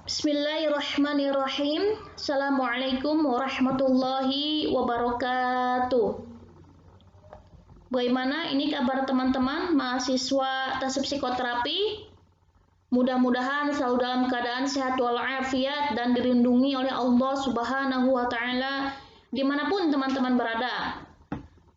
Bismillahirrahmanirrahim. Assalamualaikum warahmatullahi wabarakatuh. Bagaimana ini kabar teman-teman mahasiswa tasawuf psikoterapi? Mudah-mudahan selalu dalam keadaan sehat walafiat dan dilindungi oleh Allah Subhanahu wa Ta'ala dimanapun teman-teman berada.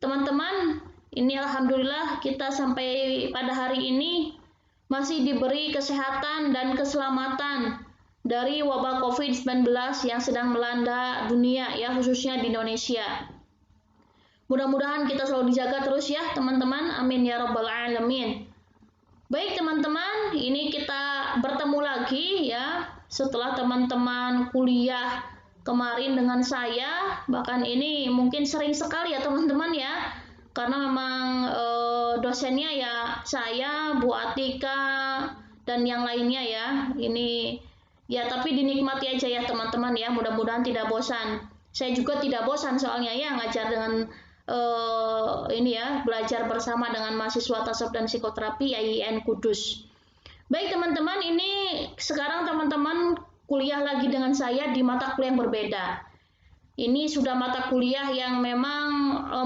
Teman-teman, ini alhamdulillah kita sampai pada hari ini masih diberi kesehatan dan keselamatan dari wabah COVID-19 yang sedang melanda dunia, ya, khususnya di Indonesia. Mudah-mudahan kita selalu dijaga terus ya teman-teman, amin ya rabbal alamin. Baik teman-teman, ini kita bertemu lagi ya setelah teman-teman kuliah kemarin dengan saya, bahkan ini mungkin sering sekali ya teman-teman ya, karena memang dosennya ya saya, Bu Atika, dan yang lainnya ya, ini ya tapi dinikmati aja ya teman-teman ya, mudah-mudahan tidak bosan. Saya juga tidak bosan soalnya ya ngajar dengan ini ya, belajar bersama dengan mahasiswa tasawuf dan psikoterapi IAIN Kudus. Baik teman-teman, ini sekarang teman-teman kuliah lagi dengan saya di mata kuliah yang berbeda. Ini sudah mata kuliah yang memang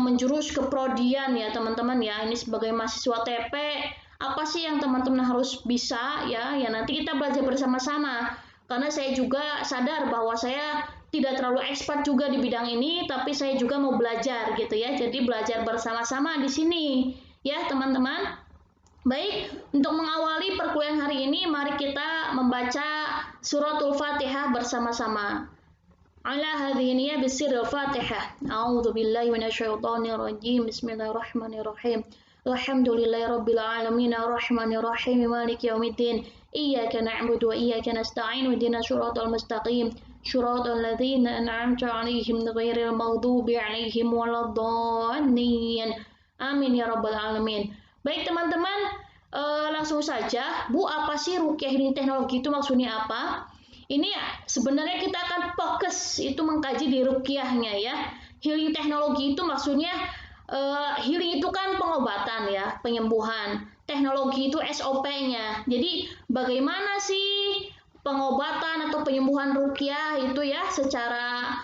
menjurus ke prodian ya teman-teman ya. Ini sebagai mahasiswa TP, apa sih yang teman-teman harus bisa ya? Ya nanti kita belajar bersama-sama. Karena saya juga sadar bahwa saya tidak terlalu expert juga di bidang ini, tapi saya juga mau belajar gitu ya. Jadi belajar bersama-sama di sini ya teman-teman. Baik, untuk mengawali perkuliahan hari ini, mari kita membaca suratul Fatihah bersama-sama. Ala hadhihi niyya bisirril Fatihah. A'udzu billahi minasyaitonir rajim. Bismillahirrahmanirrahim. Alhamdulillahirabbil alamin arrahmanir rahim maliki yaumiddin. Iyyaka na'budu wa iyyaka nasta'in ihdinas siratal mustaqim. Siratal ladzina an'amta 'alaihim ghairil maghdubi 'alaihim waladdallin. Amin ya rabbal alamin. Baik teman-teman, langsung saja. Bu, apa sih ruqyah healing teknologi itu maksudnya apa? Ini sebenarnya kita akan fokus itu mengkaji di ruqyahnya ya. Healing teknologi itu maksudnya healing itu kan pengobatan ya, penyembuhan. Teknologi itu SOP-nya. Jadi bagaimana sih pengobatan atau penyembuhan ruqyah itu ya secara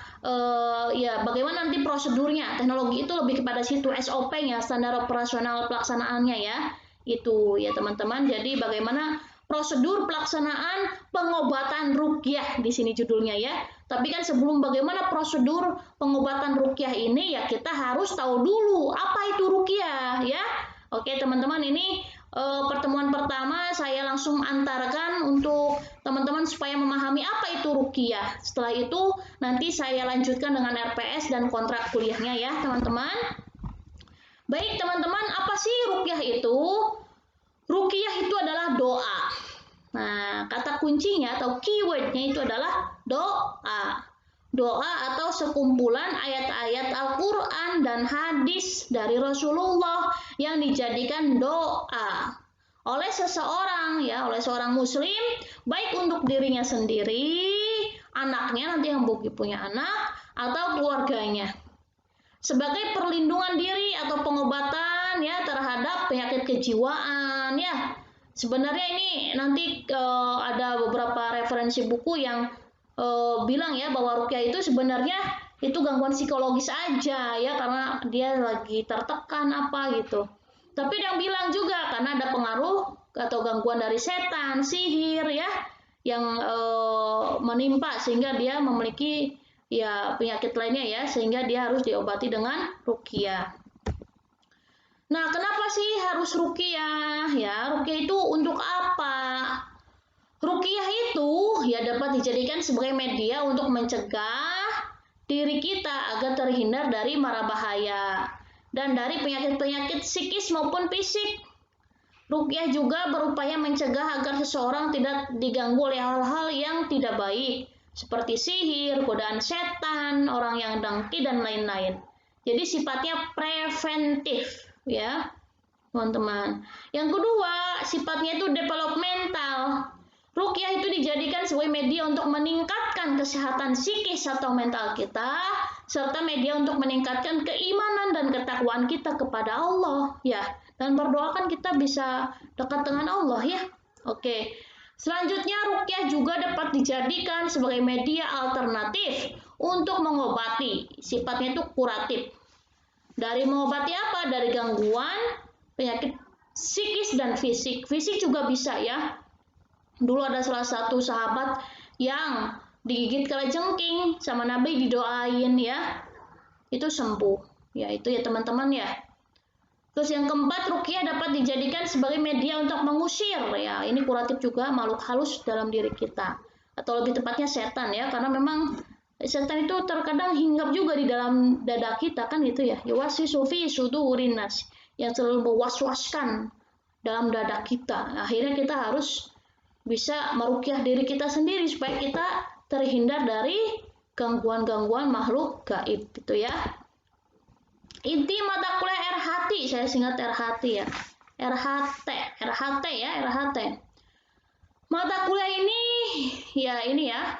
ya bagaimana nanti prosedurnya. Teknologi itu lebih kepada situ, SOP-nya, standar operasional pelaksanaannya ya. Itu ya teman-teman. Jadi bagaimana prosedur pelaksanaan pengobatan ruqyah di sini judulnya ya. Tapi kan sebelum bagaimana prosedur pengobatan ruqyah ini ya kita harus tahu dulu apa itu ruqyah ya. Oke teman-teman, ini pertemuan pertama saya langsung antarkan untuk teman-teman supaya memahami apa itu ruqyah. Setelah itu nanti saya lanjutkan dengan RPS dan kontrak kuliahnya ya teman-teman. Baik teman-teman, apa sih ruqyah itu? Ruqyah itu adalah doa. Nah, kata kuncinya atau keywordnya itu adalah doa. Doa atau sekumpulan ayat-ayat Al-Quran dan hadis dari Rasulullah yang dijadikan doa oleh seseorang ya, oleh seorang muslim, baik untuk dirinya sendiri, anaknya nanti yang punya anak, atau keluarganya. Sebagai perlindungan diri atau pengobatan ya terhadap penyakit kejiwaan ya. Sebenarnya ini nanti ada beberapa referensi buku yang bilang ya bahwa ruqyah itu sebenarnya itu gangguan psikologis aja ya karena dia lagi tertekan apa gitu. Tapi yang bilang juga karena ada pengaruh atau gangguan dari setan, sihir ya yang menimpa sehingga dia memiliki ya penyakit lainnya ya sehingga dia harus diobati dengan ruqyah. Nah, kenapa sih harus ruqyah? Ya, ruqyah itu untuk apa? Ruqyah itu ya dapat dijadikan sebagai media untuk mencegah diri kita agar terhindar dari mara bahaya dan dari penyakit-penyakit psikis maupun fisik. Ruqyah juga berupaya mencegah agar seseorang tidak diganggu oleh hal-hal yang tidak baik, seperti sihir, godaan setan, orang yang dengki, dan lain-lain. Jadi sifatnya preventif, ya, teman-teman. Yang kedua, sifatnya itu developmental. Ruqyah itu dijadikan sebagai media untuk meningkatkan kesehatan psikis atau mental kita, serta media untuk meningkatkan keimanan dan ketakwaan kita kepada Allah, ya. Dan berdoa kan kita bisa dekat dengan Allah, ya. Oke. Selanjutnya, ruqyah juga dapat dijadikan sebagai media alternatif untuk mengobati. Sifatnya itu kuratif. Dari mengobati apa? Dari gangguan penyakit psikis dan fisik. Fisik juga bisa ya. Dulu ada salah satu sahabat yang digigit kalajengking sama Nabi didoain ya. Itu sembuh. Ya itu ya teman-teman ya. Terus yang keempat, ruqyah dapat dijadikan sebagai media untuk mengusir ya. Ini kuratif juga makhluk halus dalam diri kita. Atau lebih tepatnya setan ya, karena memang setan itu terkadang hinggap juga di dalam dada kita kan gitu ya. Yuwaswisu fi sudurin nas, yang selalu mewaswaskan dalam dada kita. Akhirnya kita harus bisa meruqyah diri kita sendiri supaya kita terhindar dari gangguan-gangguan makhluk gaib gitu ya. Inti mata kuliah RHT, saya singkat RHT ya. RHT ya, RHT. Mata kuliah ini ya.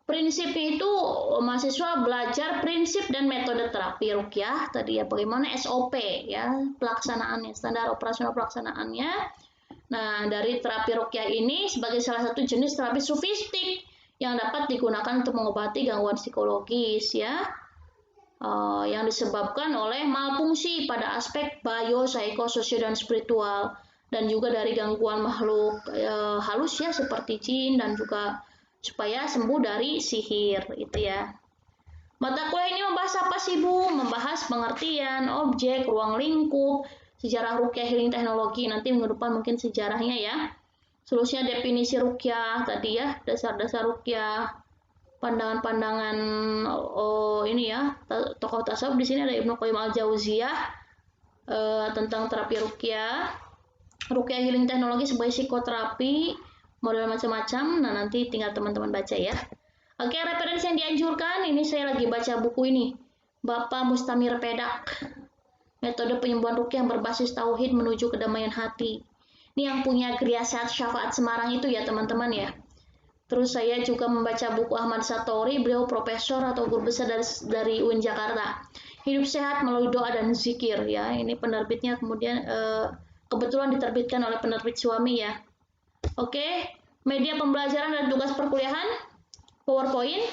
Prinsipnya itu mahasiswa belajar prinsip dan metode terapi ruqyah tadi ya, bagaimana SOP ya, pelaksanaannya, standar operasional pelaksanaannya. Nah, dari terapi ruqyah ini sebagai salah satu jenis terapi sufistik yang dapat digunakan untuk mengobati gangguan psikologis ya. Yang disebabkan oleh malfungsi pada aspek biopsikososial dan spiritual, dan juga dari gangguan makhluk halus ya seperti jin, dan juga supaya sembuh dari sihir itu ya. Mata kuliah ini membahas apa sih Bu? Membahas pengertian, objek, ruang lingkup, sejarah ruqyah healing teknologi, nanti minggu depan mungkin sejarahnya ya. Seterusnya definisi ruqyah tadi ya, dasar-dasar ruqyah, pandangan-pandangan ini ya, tokoh tasawuf. Di sini ada Ibnu Qayyim al-Jauziyah tentang terapi ruqyah healing teknologi sebagai psikoterapi, model macam-macam. Nah, nanti tinggal teman-teman baca ya. Oke, referensi yang dianjurkan, ini saya lagi baca buku ini, Bapak Mustamir Pedak, metode penyembuhan ruqyah yang berbasis tauhid menuju kedamaian hati. Ini yang punya Griasat Syafaat Semarang itu ya teman-teman ya. Terus saya juga membaca buku Ahmad Satori, beliau profesor atau guru besar dari UIN Jakarta. Hidup sehat melalui doa dan zikir ya. Ini penerbitnya kemudian kebetulan diterbitkan oleh penerbit suami ya. Oke, media pembelajaran dan tugas perkuliahan, PowerPoint.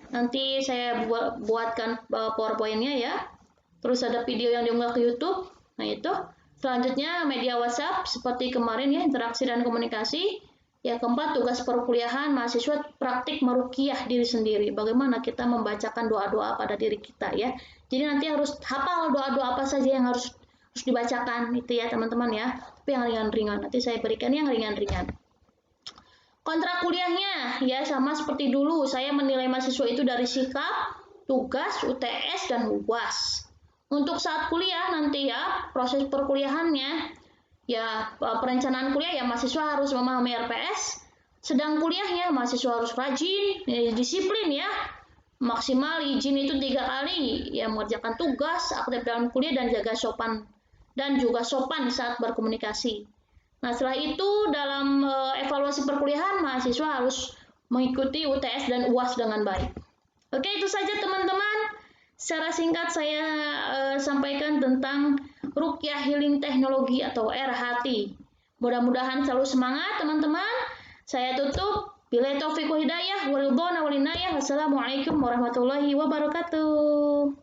Nanti saya buatkan PowerPoint-nya ya. Terus ada video yang diunggah ke YouTube. Nah itu. Selanjutnya media WhatsApp seperti kemarin ya, interaksi dan komunikasi. Yang keempat, tugas perkuliahan mahasiswa praktik meruqyah diri sendiri. Bagaimana kita membacakan doa-doa pada diri kita ya. Jadi nanti harus hafal doa-doa apa saja yang harus dibacakan itu ya teman-teman ya. Tapi yang ringan-ringan. Nanti saya berikan yang ringan-ringan. Kontrak kuliahnya ya sama seperti dulu. Saya menilai mahasiswa itu dari sikap, tugas, UTS, dan UAS. Untuk saat kuliah nanti ya, proses perkuliahannya ya, perencanaan kuliah ya mahasiswa harus memahami RPS. Sedang kuliahnya mahasiswa harus rajin, disiplin ya. Maksimal izin itu 3 kali ya, mengerjakan tugas, aktif dalam kuliah, dan jaga sopan dan juga sopan saat berkomunikasi. Nah, setelah itu dalam evaluasi perkuliahan mahasiswa harus mengikuti UTS dan UAS dengan baik. Oke, itu saja teman-teman. Secara singkat saya sampaikan tentang ruqyah healing teknologi atau RHT. Mudah-mudahan selalu semangat teman-teman. Saya tutup. Billahi taufiq wal hidayah wal ridwan wal inayah. Wassalamualaikum warahmatullahi wabarakatuh.